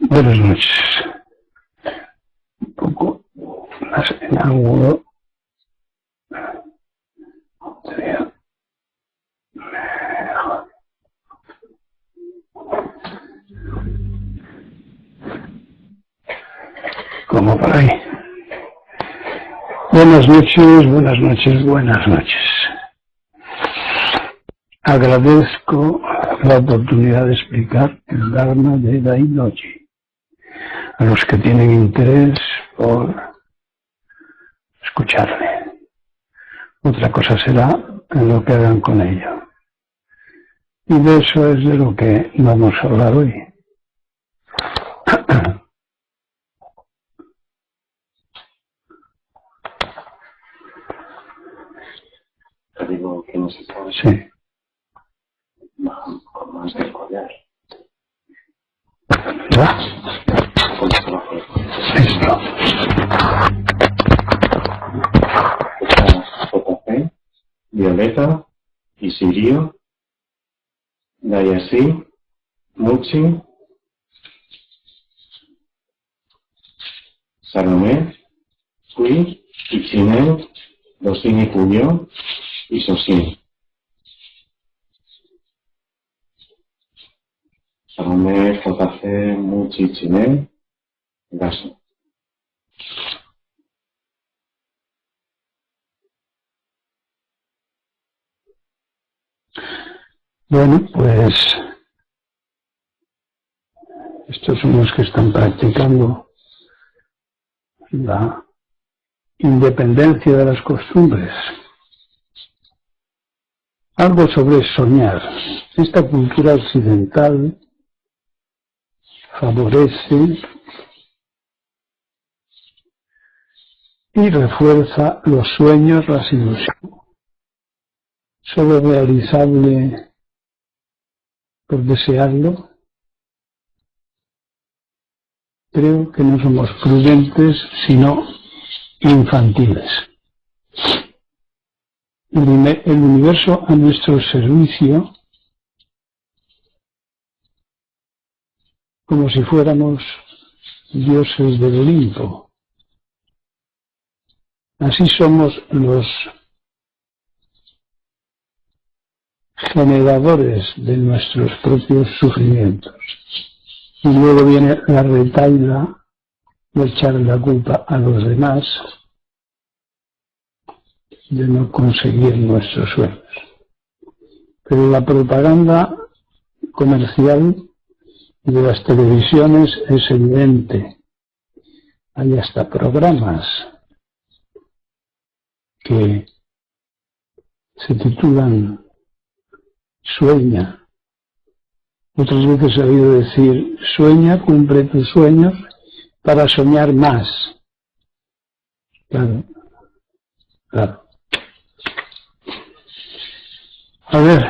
Buenas noches. Un poco más en ángulo. Sería mejor. Como por ahí. Buenas noches, buenas noches, buenas noches. Agradezco la oportunidad de explicar el Dharma de Dainoji a los que tienen interés por escucharme. Otra cosa será lo que hagan con ello. Y de eso es de lo que vamos a hablar hoy. Te digo que necesitamos Sí. más de collar. ¿Ya? Listo. JP, Violeta, Isirio, Dayasí, Muchi, Salomé, Kui, Ichinen, Dosini Puyo y Sosini. Salomé, JC, Muchi, Ichinen, Gaso. Bueno, pues estos son los que están practicando la independencia de las costumbres. Algo sobre soñar. Esta cultura occidental favorece y refuerza los sueños, las ilusiones. Solo realizable por desearlo. Creo que no somos prudentes, sino infantiles. El universo a nuestro servicio, como si fuéramos dioses del Olimpo. Así somos los generadores de nuestros propios sufrimientos. Y luego viene la retahíla de echar la culpa a los demás de no conseguir nuestros sueños. Pero la propaganda comercial de las televisiones es evidente. Hay hasta programas que se titulan Sueña. Otras veces he oído decir, sueña, cumple tus sueños para soñar más. Claro, claro. A ver.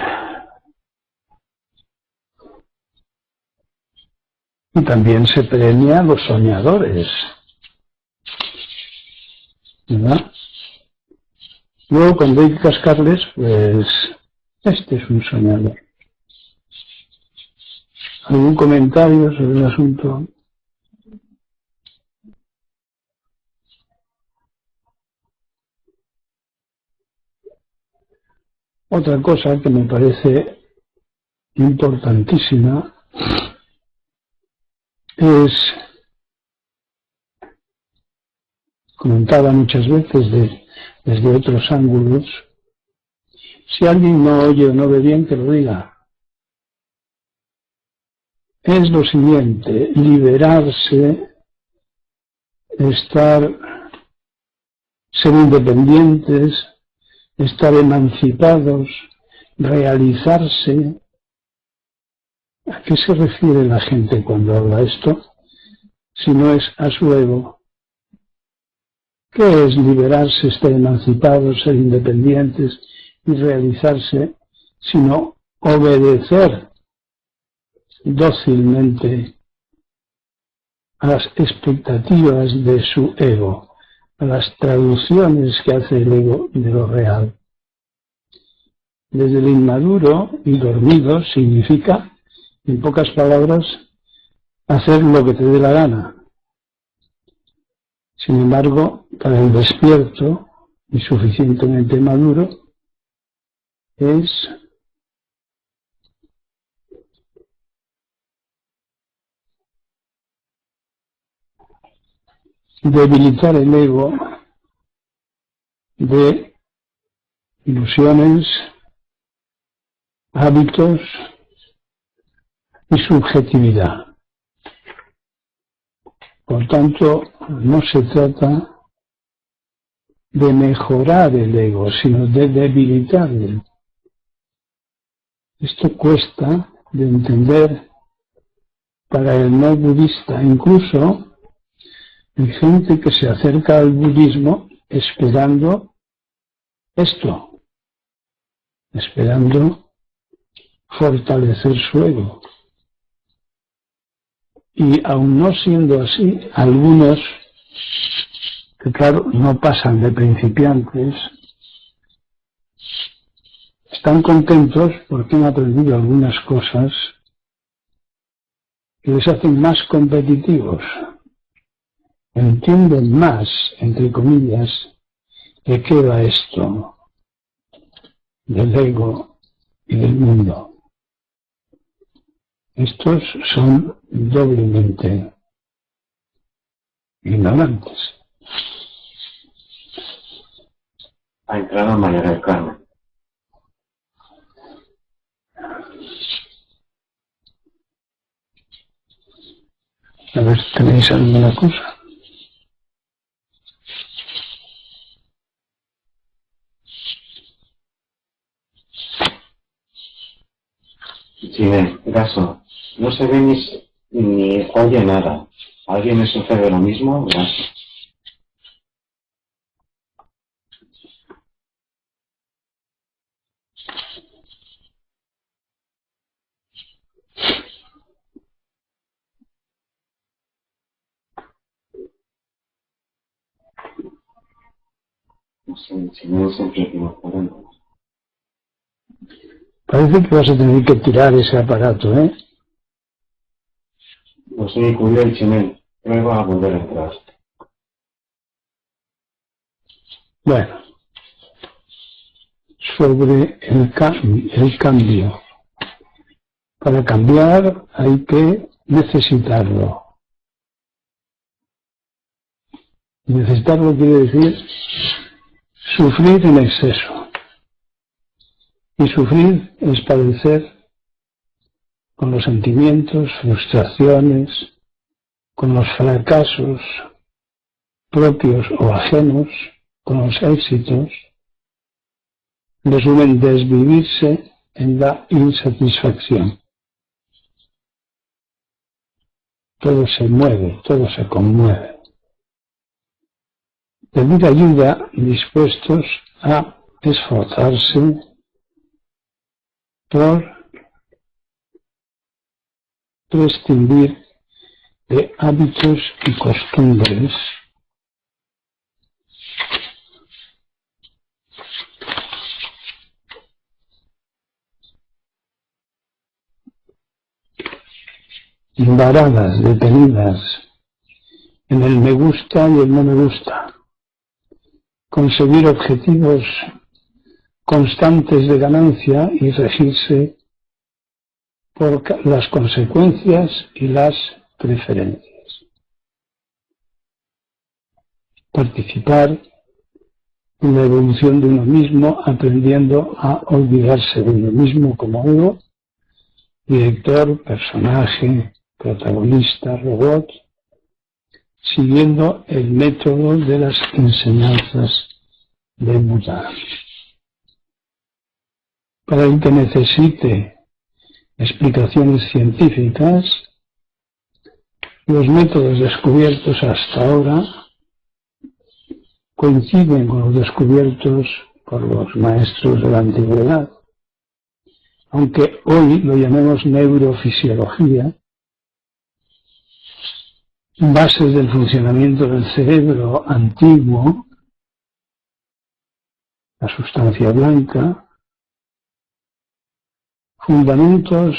Y también se premia a los soñadores. ¿Verdad? Luego, cuando hay que cascarles, pues, este es un soñador. ¿Algún comentario sobre el asunto? Otra cosa que me parece importantísima es, comentada muchas veces desde otros ángulos, si alguien no oye o no ve bien, que lo diga. Es lo siguiente, liberarse, ser independientes, estar emancipados, realizarse. ¿A qué se refiere la gente cuando habla esto? Si no es a su ego. ¿Qué es liberarse, estar emancipados, ser independientes y realizarse, sino obedecer dócilmente a las expectativas de su ego, a las traducciones que hace el ego de lo real? Desde el inmaduro y dormido significa, en pocas palabras, hacer lo que te dé la gana. Sin embargo, para el despierto y suficientemente maduro, es debilitar el ego de ilusiones, hábitos y subjetividad. Por tanto, no se trata de mejorar el ego, sino de debilitarlo. Esto cuesta de entender para el no budista. Incluso hay gente que se acerca al budismo esperando esto, esperando fortalecer su ego. Y aun no siendo así, algunos que claro no pasan de principiantes están contentos porque han aprendido algunas cosas que les hacen más competitivos. Entienden más, entre comillas, de qué va esto del ego y del mundo. Estos son doblemente ignorantes. Ha entrado María del Carmen. A ver, ¿tenéis alguna cosa? Chine, Gaso, no se ve ni oye nada. ¿A alguien le sucede lo mismo? Gaso. No sé, Chine siempre tiene problemas. Parece que vas a tener que tirar ese aparato, ¿eh? No sé ni cuyo el Chine. Prueba a volver a entrar. Bueno, sobre el cambio. Para cambiar hay que necesitarlo. Necesitarlo quiere decir sufrir en exceso. Y sufrir es padecer con los sentimientos, frustraciones, con los fracasos propios o ajenos, con los éxitos. En resumen, desvivirse en la insatisfacción. Todo se mueve, todo se conmueve. Pedir ayuda dispuestos a esforzarse por prescindir de hábitos y costumbres varadas, detenidas en el me gusta y el no me gusta. Conseguir objetivos constantes de ganancia y regirse por las consecuencias y las preferencias. Participar en la evolución de uno mismo, aprendiendo a olvidarse de uno mismo como ego, director, personaje, protagonista, robot, siguiendo el método de las enseñanzas de Buda. Para el que necesite explicaciones científicas, los métodos descubiertos hasta ahora coinciden con los descubiertos por los maestros de la antigüedad, aunque hoy lo llamemos neurofisiología, bases del funcionamiento del cerebro antiguo, la sustancia blanca, fundamentos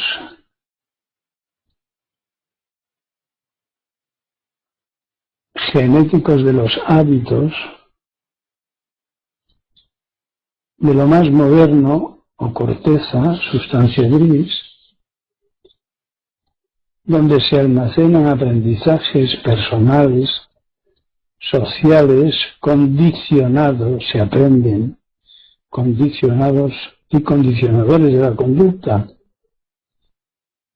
genéticos de los hábitos, de lo más moderno o corteza, sustancia gris, donde se almacenan aprendizajes personales, sociales, condicionados, se aprenden, condicionados y condicionadores de la conducta,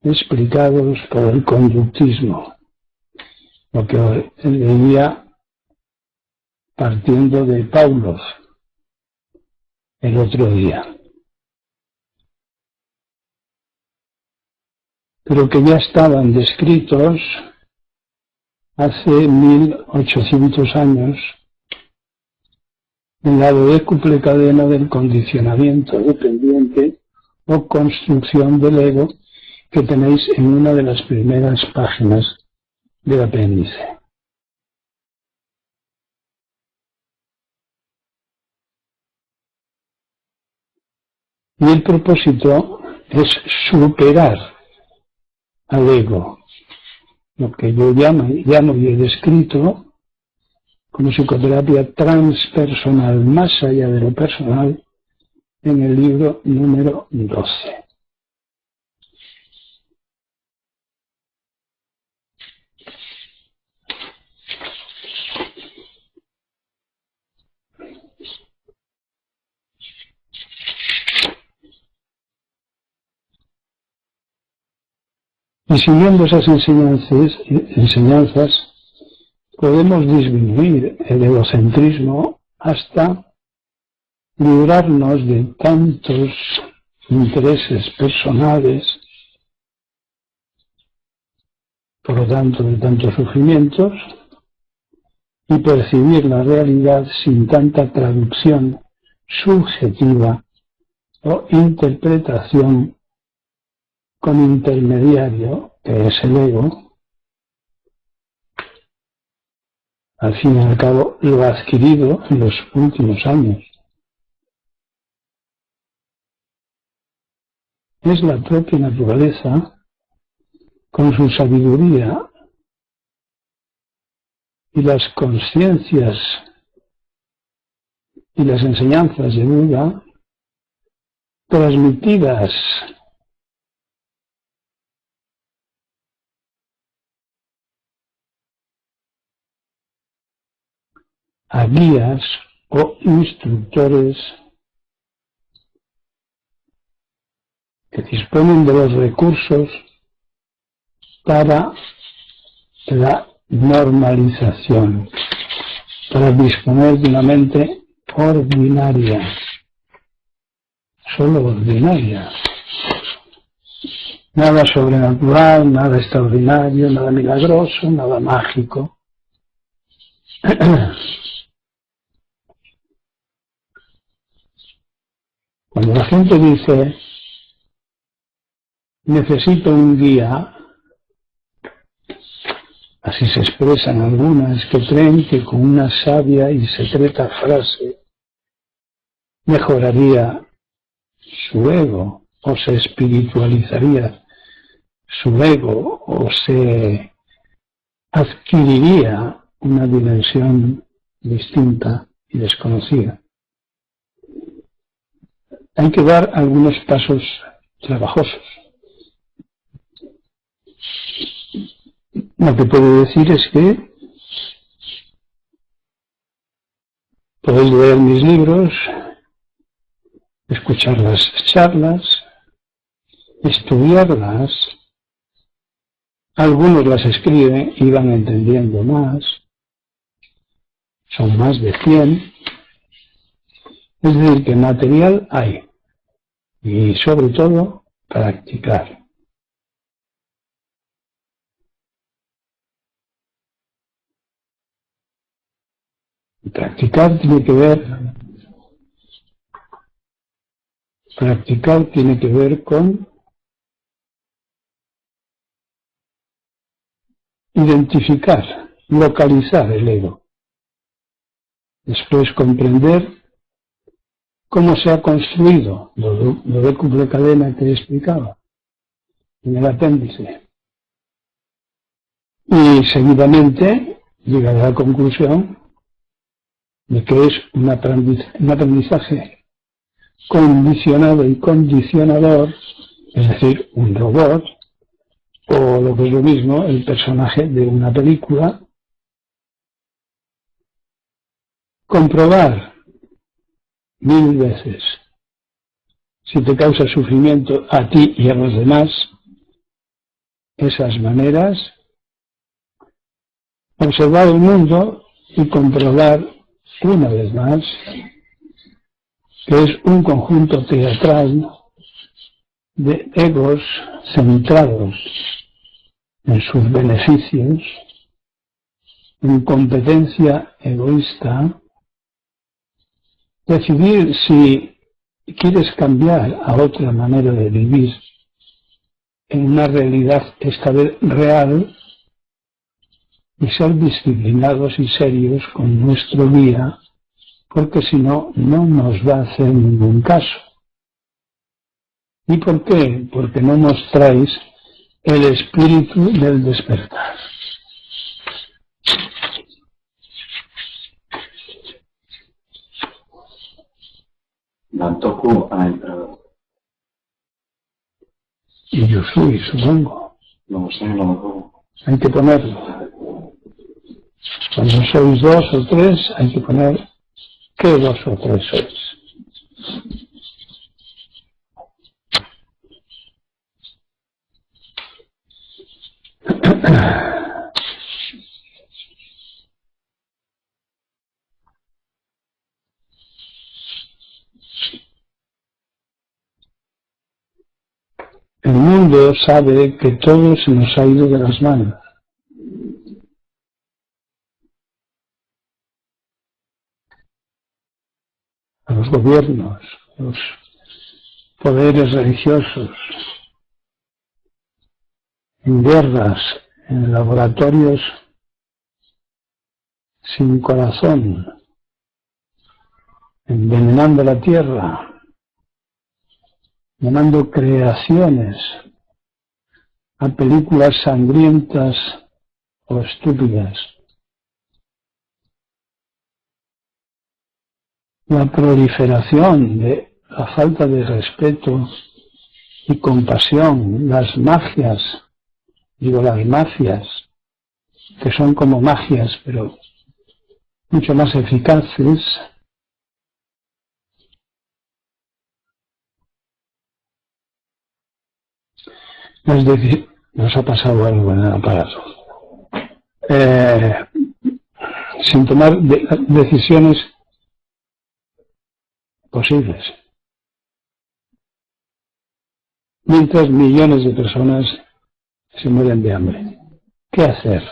explicados por el conductismo, lo que leía partiendo de Pavlov el otro día, pero que ya estaban descritos hace 1800 años en la decúple cadena del condicionamiento dependiente o construcción del ego que tenéis en una de las primeras páginas del apéndice. Y el propósito es superar al ego, lo que yo llamo y he descrito como psicoterapia transpersonal, más allá de lo personal, en el libro número 12. Y siguiendo esas enseñanzas, podemos disminuir el egocentrismo hasta librarnos de tantos intereses personales, por lo tanto de tantos sufrimientos, y percibir la realidad sin tanta traducción subjetiva o interpretación con intermediario, que es el ego, al fin y al cabo lo adquirido en los últimos años. Es la propia naturaleza, con su sabiduría y las conciencias y las enseñanzas de Buda, transmitidas a guías o instructores que disponen de los recursos para la normalización, para disponer de una mente ordinaria, solo ordinaria. Nada sobrenatural, nada extraordinario, nada milagroso, nada mágico. Cuando la gente dice, necesito un guía, así se expresan algunas que creen que con una sabia y secreta frase mejoraría su ego, o se espiritualizaría su ego, o se adquiriría una dimensión distinta y desconocida. Hay que dar algunos pasos trabajosos. Lo que puedo decir es que podéis leer mis libros, escuchar las charlas, estudiarlas. Algunos las escriben y van entendiendo más. Son más de 100. Es decir, que material hay. Y sobre todo, practicar. Practicar tiene que ver con identificar, localizar el ego. Después comprender cómo se ha construido lo de cubre cadena que explicaba en el apéndice. Y seguidamente llega a la conclusión de que es un aprendizaje condicionado y condicionador, es decir, un robot, o lo que es lo mismo, el personaje de una película. Comprobar 1000 veces si te causa sufrimiento a ti y a los demás esas maneras, observar el mundo y comprobar una vez más que es un conjunto teatral de egos centrados en sus beneficios, en competencia egoísta. Decidir si quieres cambiar a otra manera de vivir en una realidad esta vez real y ser disciplinados y serios con nuestro día, porque si no, no nos va a hacer ningún caso. ¿Y por qué? Porque no nos traes el espíritu del despertar. Nantoku ha entrado. Y yo soy, supongo. No sé, no me acuerdo. Hay que ponerlo. Cuando sois 2 o 3, hay que poner qué 2 o 3 sois. El mundo sabe que todo se nos ha ido de las manos. A los gobiernos, a los poderes religiosos, en guerras, en laboratorios sin corazón, envenenando la tierra, llamando creaciones a películas sangrientas o estúpidas. La proliferación de la falta de respeto y compasión, las mafias, las mafias, que son como magias, pero mucho más eficaces. Nos ha pasado algo en el aparato. Sin tomar decisiones posibles. Mientras millones de personas se mueren de hambre. ¿Qué hacer?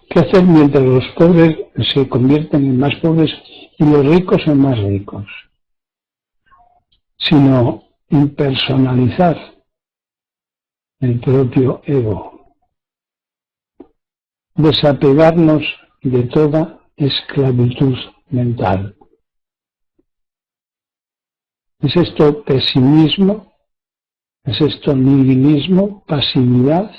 ¿Qué hacer mientras los pobres se convierten en más pobres y los ricos en más ricos? Sino impersonalizar el propio ego. Desapegarnos de toda esclavitud mental. ¿Es esto pesimismo? ¿Es esto nihilismo, pasividad?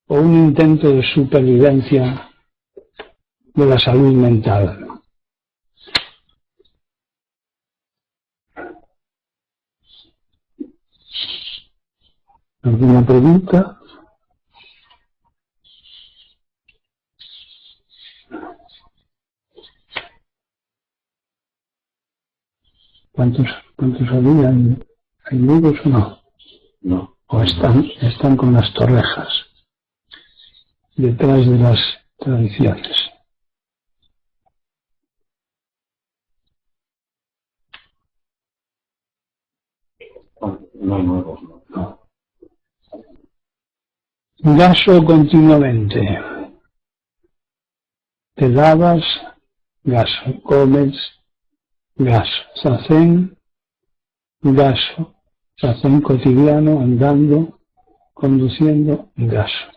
¿O un intento de supervivencia de la salud mental? ¿Alguna pregunta? ¿Cuántos había? ¿Hay muros o no? No. ¿O están con las torrejas detrás de las tradiciones? No hay nuevos, ¿no? No. Gaso continuamente. Te lavas, gaso. Comes, gaso. Zazen, gaso. Zazen cotidiano, andando, conduciendo, gaso.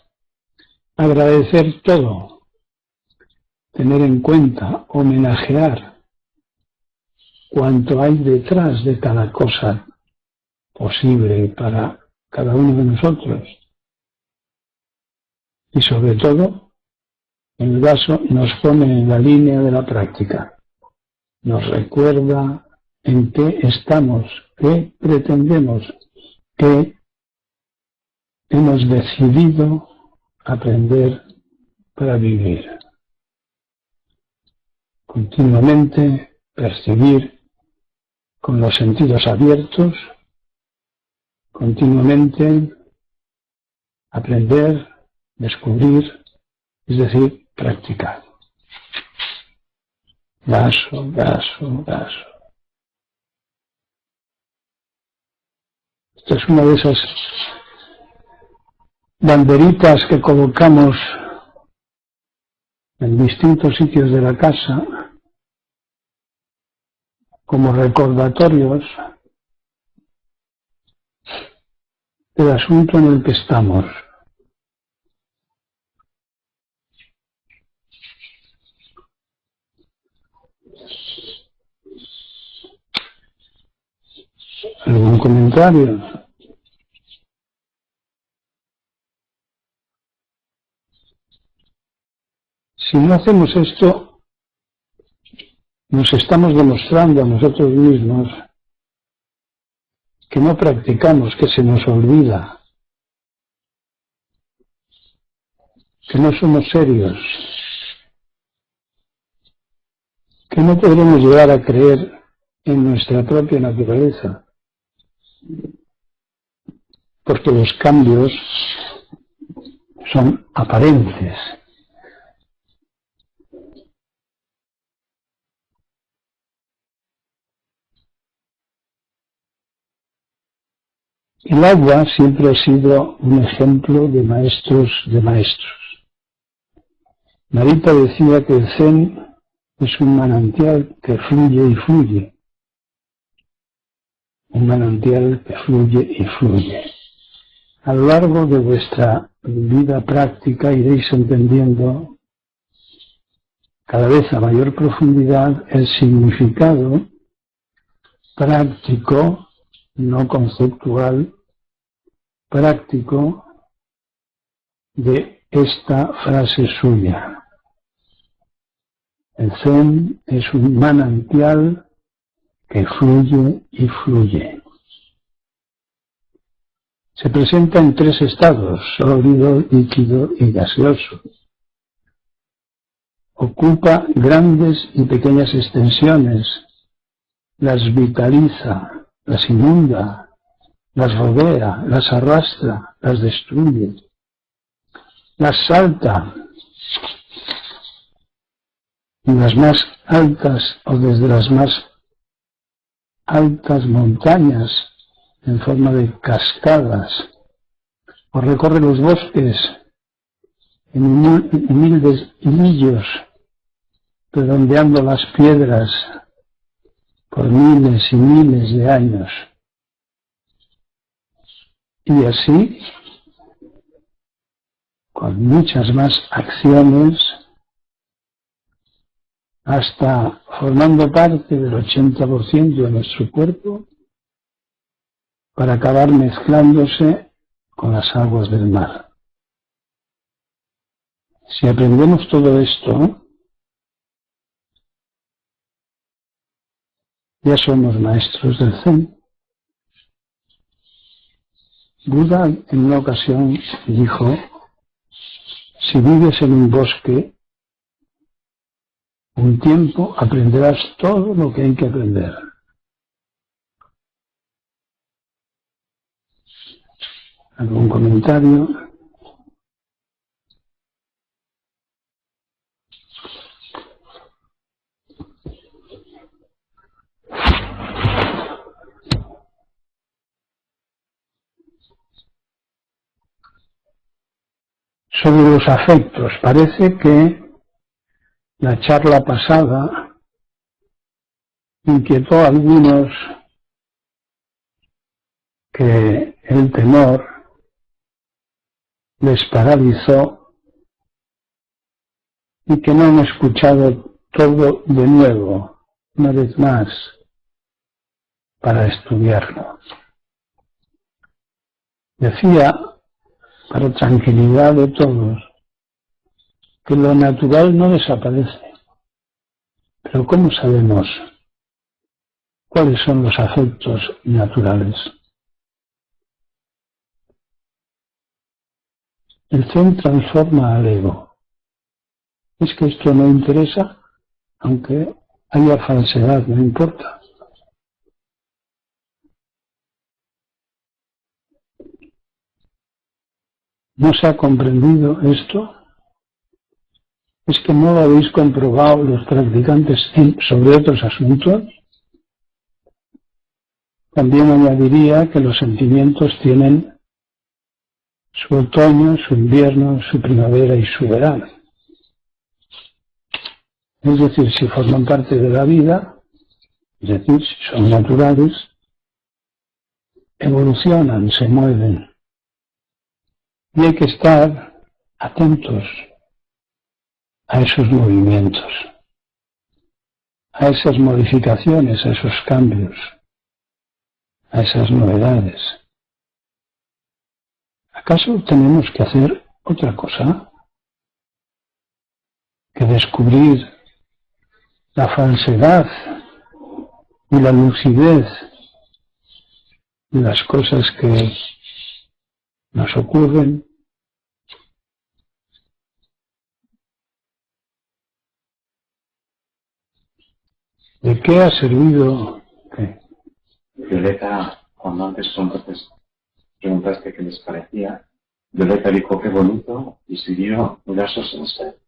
Agradecer todo. Tener en cuenta, homenajear cuanto hay detrás de cada cosa posible para cada uno de nosotros. y sobre todo el vaso nos pone en la línea de la práctica, nos recuerda en qué estamos, qué pretendemos, qué hemos decidido aprender para vivir. Continuamente percibir con los sentidos abiertos, continuamente aprender, descubrir, es decir, practicar. Vaso, vaso, vaso. Esta es una de esas banderitas que colocamos en distintos sitios de la casa como recordatorios del asunto en el que estamos. ¿Algún comentario? Si no hacemos esto, nos estamos demostrando a nosotros mismos que no practicamos, que se nos olvida, que no somos serios, que no podremos llegar a creer en nuestra propia naturaleza, porque los cambios son aparentes. El agua siempre ha sido un ejemplo de maestros de maestros. Marita decía que el Zen es un manantial que fluye y fluye. Un manantial que fluye y fluye. A lo largo de vuestra vida práctica iréis entendiendo cada vez a mayor profundidad el significado práctico, no conceptual, práctico de esta frase suya. El Zen es un manantial que fluye y fluye. Se presenta en tres estados, sólido, líquido y gaseoso. Ocupa grandes y pequeñas extensiones, las vitaliza, las inunda, las rodea, las arrastra, las destruye, las salta en las más altas o desde las más altas montañas en forma de cascadas, o recorre los bosques en humildes hilillos, redondeando las piedras por miles y miles de años. Y así, con muchas más acciones, hasta formando parte del 80% de nuestro cuerpo, para acabar mezclándose con las aguas del mar. Si aprendemos todo esto, ya somos maestros del Zen. Buda en una ocasión dijo: si vives en un bosque, un tiempo aprenderás todo lo que hay que aprender. ¿Algún comentario? Sobre los afectos, parece que la charla pasada inquietó a algunos que el temor les paralizó y que no han escuchado todo de nuevo, una vez más, para estudiarlo. Decía, para tranquilidad de todos, que lo natural no desaparece. Pero ¿cómo sabemos cuáles son los afectos naturales? El Zen transforma al ego. Es que esto no interesa, aunque haya falsedad, no importa. ¿No se ha comprendido esto? ¿Es que no lo habéis comprobado los practicantes sobre otros asuntos? También añadiría que los sentimientos tienen su otoño, su invierno, su primavera y su verano. Es decir, si forman parte de la vida, es decir, si son naturales, evolucionan, se mueven. Y hay que estar atentos a esos movimientos, a esas modificaciones, a esos cambios, a esas novedades. ¿Acaso tenemos que hacer otra cosa que descubrir la falsedad y la lucidez de las cosas que nos ocurren? ¿De qué ha servido? ¿Qué? Violeta, cuando antes preguntaste qué les parecía, Violeta dijo qué bonito y siguió versos en serio.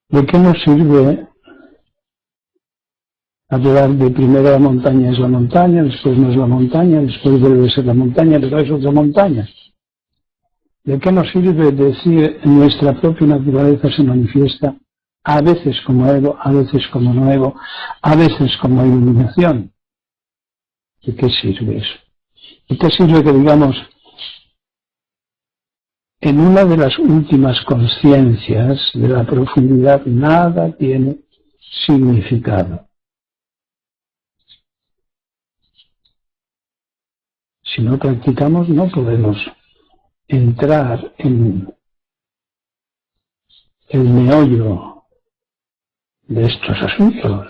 ¿De qué nos sirve hablar de primero la montaña es la montaña, después no es la montaña, después vuelve a ser la montaña, pero es otra montaña? ¿De qué nos sirve decir nuestra propia naturaleza se manifiesta a veces como ego, a veces como no ego, a veces como iluminación? ¿De qué sirve eso? ¿De qué sirve que digamos, en una de las últimas conciencias de la profundidad nada tiene significado? Si no practicamos no podemos entrar en el meollo de estos asuntos.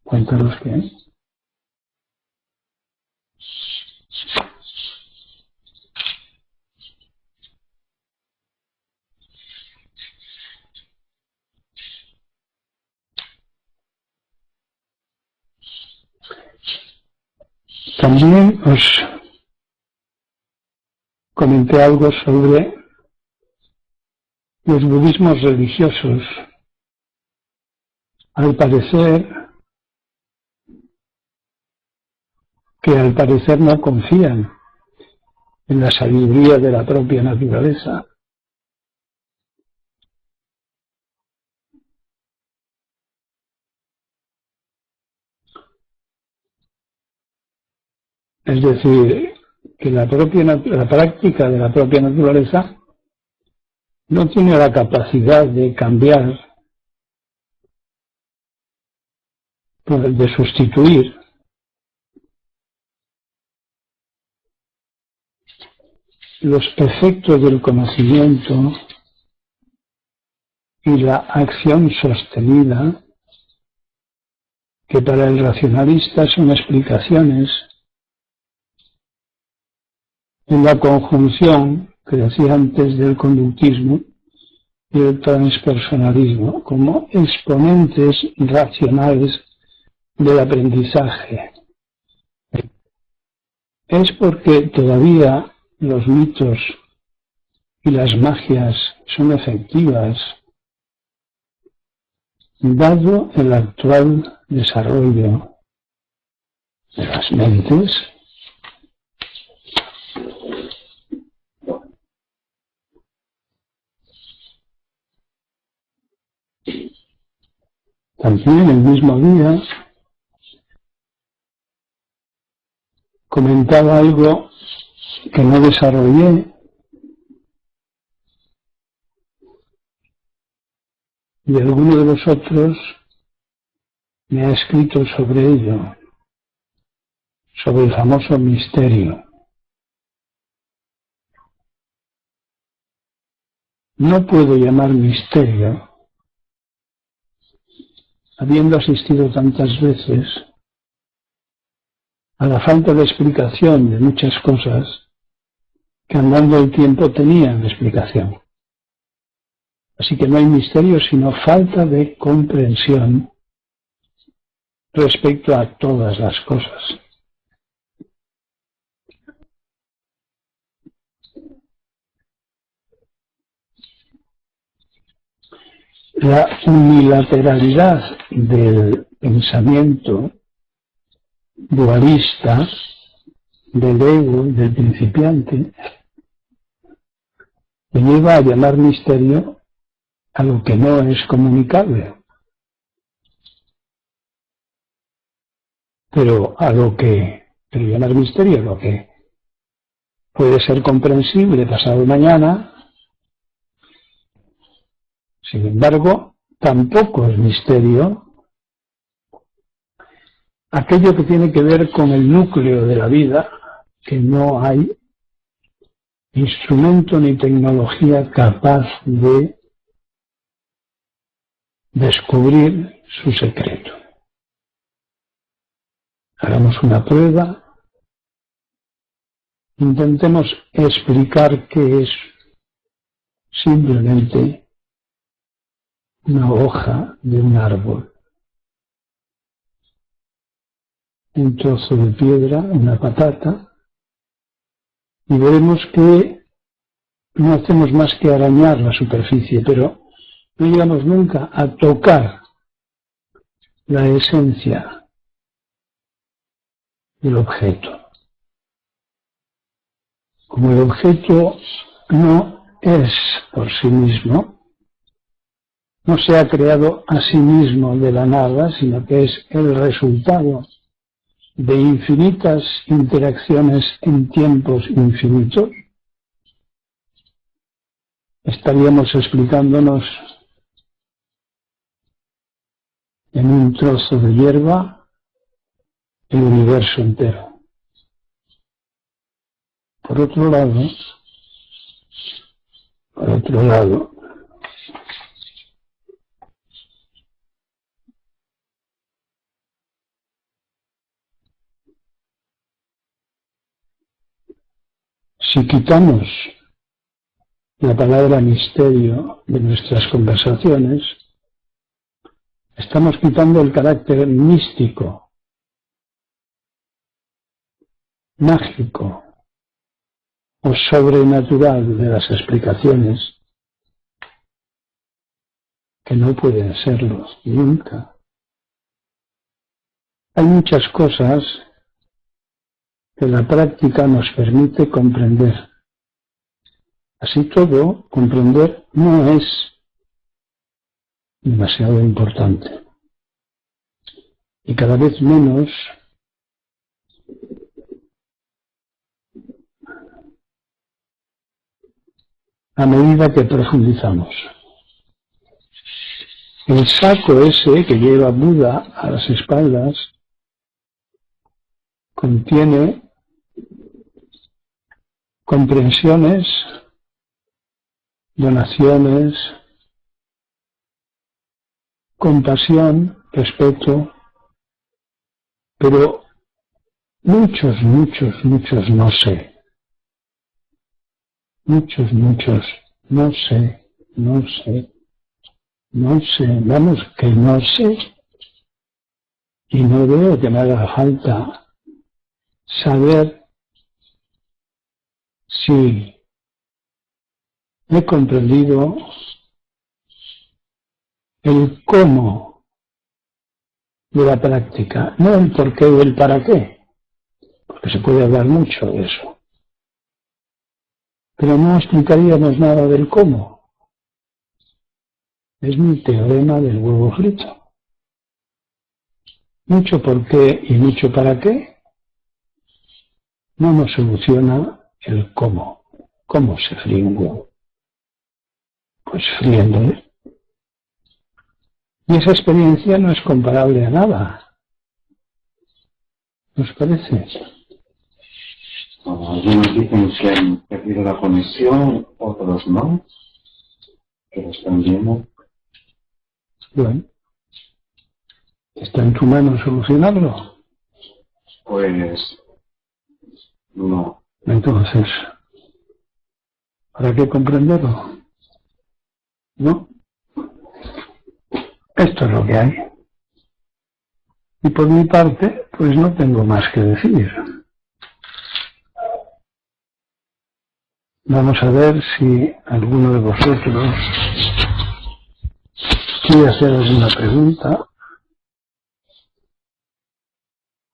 Cuéntanos qué. También os comenté algo sobre los budismos religiosos. Al parecer no confían en la sabiduría de la propia naturaleza. Es decir, que la práctica de la propia naturaleza no tiene la capacidad de cambiar, de sustituir los efectos del conocimiento y la acción sostenida, que para el racionalista son explicaciones en la conjunción que decía antes del conductismo y el transpersonalismo como exponentes racionales del aprendizaje. Es porque todavía los mitos y las magias son efectivas, dado el actual desarrollo de las mentes. También el mismo día comentaba algo que no desarrollé, y alguno de vosotros me ha escrito sobre ello, sobre el famoso misterio. No puedo llamar misterio, habiendo asistido tantas veces a la falta de explicación de muchas cosas que andando el tiempo tenían explicación. Así que no hay misterio sino falta de comprensión respecto a todas las cosas. La unilateralidad del pensamiento dualista, del ego, del principiante, me lleva a llamar misterio a lo que no es comunicable, pero llamar misterio a lo que puede ser comprensible pasado mañana. Sin embargo, tampoco es misterio aquello que tiene que ver con el núcleo de la vida, que no hay instrumento ni tecnología capaz de descubrir su secreto. Hagamos una prueba, intentemos explicar qué es simplemente una hoja de un árbol, un trozo de piedra, una patata, y veremos que no hacemos más que arañar la superficie, pero no llegamos nunca a tocar la esencia del objeto. Como el objeto no es por sí mismo, no se ha creado a sí mismo de la nada, sino que es el resultado de infinitas interacciones en tiempos infinitos, estaríamos explicándonos en un trozo de hierba el universo entero. Por otro lado, si quitamos la palabra misterio de nuestras conversaciones, estamos quitando el carácter místico, mágico o sobrenatural de las explicaciones, que no pueden serlo nunca. Hay muchas cosas que la práctica nos permite comprender. Así todo, comprender no es demasiado importante. Y cada vez menos a medida que profundizamos. El saco ese que lleva Buda a las espaldas contiene comprensiones, donaciones, compasión, respeto, pero muchos no sé. Muchos no sé, vamos que no sé, y no veo que me haga falta saber si he comprendido el cómo de la práctica, no el por qué o el para qué, porque se puede hablar mucho de eso, pero no explicaríamos nada del cómo. Es mi teorema del huevo frito. Mucho por qué y mucho para qué, no nos soluciona el cómo. ¿Cómo se fríe un huevo? Pues friéndole. Y esa experiencia no es comparable a nada. ¿Nos parece? Algunos dicen que han perdido la conexión, otros no, que lo están viendo. Bueno, ¿está en tu mano solucionarlo? Pues no. Entonces, ¿para qué comprenderlo? ¿No? Esto es lo que hay. Y por mi parte, pues no tengo más que decir. Vamos a ver si alguno de vosotros quiere hacer alguna pregunta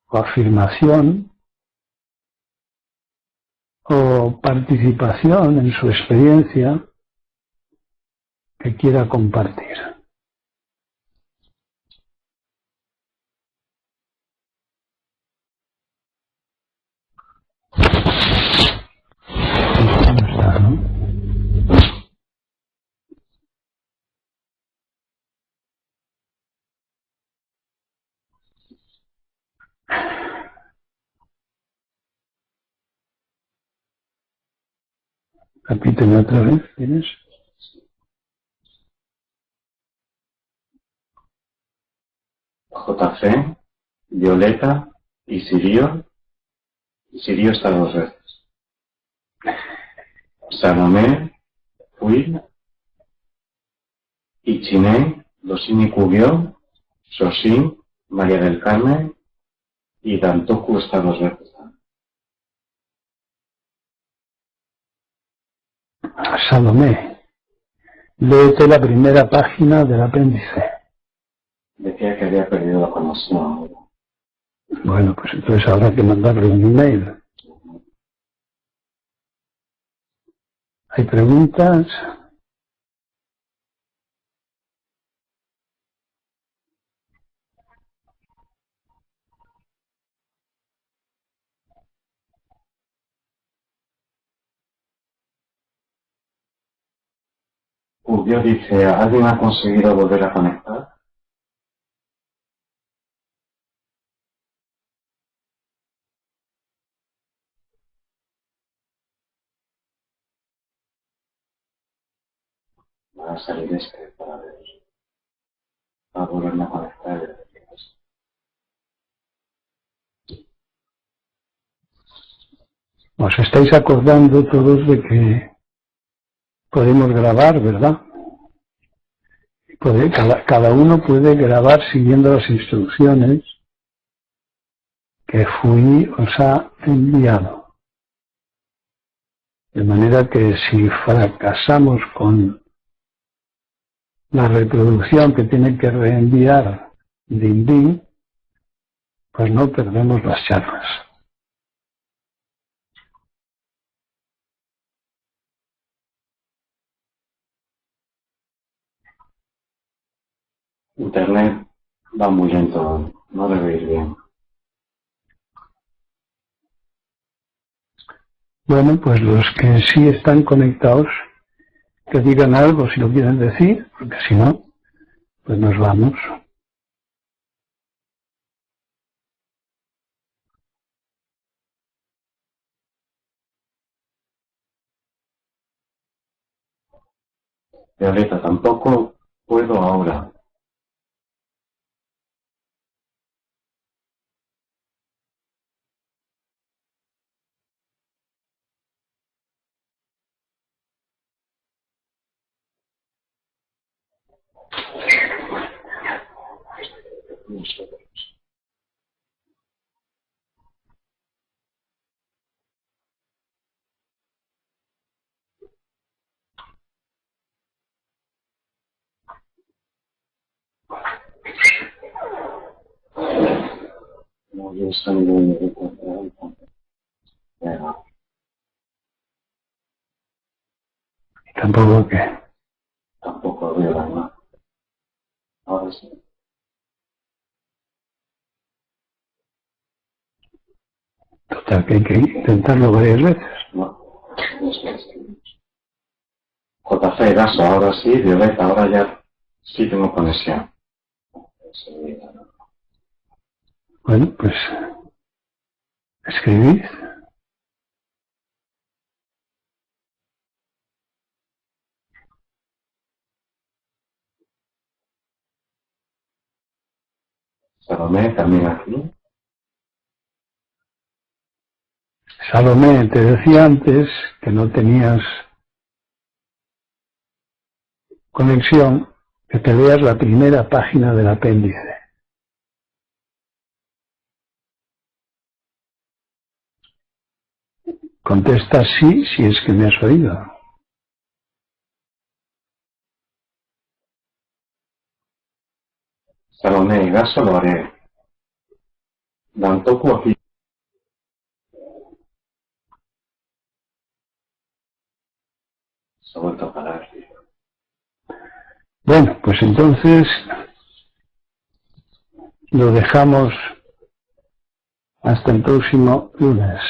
o afirmación o participación en su experiencia que quiera compartir. ¿No? Repíteme otra vez, ¿tienes? JC, Violeta y Sirio. Sirio está dos veces. Salomé, Will, Ichine, Dosini Cubio, Sosin, María del Carmen y Dantoku está dos veces. Salomé, léete la primera página del apéndice. Decía que había perdido la conexión. Bueno, pues entonces habrá que mandarle un email. ¿Hay preguntas? Cubio dice, ¿alguien ha conseguido volver a conectar? Va a salir para ver, para volverme a conectar. Os estáis acordando todos de que podemos grabar, ¿verdad? Cada uno puede grabar siguiendo las instrucciones que Fui os ha enviado. De manera que si fracasamos con la reproducción que tiene que reenviar Dindin, pues no perdemos las charlas. Internet va muy lento, no debe ir bien. Bueno, pues los que sí están conectados, que digan algo si lo quieren decir, porque si no, pues nos vamos. Violeta, tampoco puedo ahora. No, yo estoy muy Tampoco que... tampoco veo la imagen. Ahora sí. Total, que hay que intentarlo varias veces. No, JC, Gaso, ahora sí, Violeta, ahora ya sí tengo conexión. Bueno, pues escribid. Salomé también aquí. Salomé, te decía antes que no tenías conexión, que te veas la primera página del apéndice. Contesta sí, si es que me has oído. Salomé y Gaso lo haré. Dantoku aquí. Se ha vuelto a parar. Bueno, pues entonces lo dejamos hasta el próximo lunes.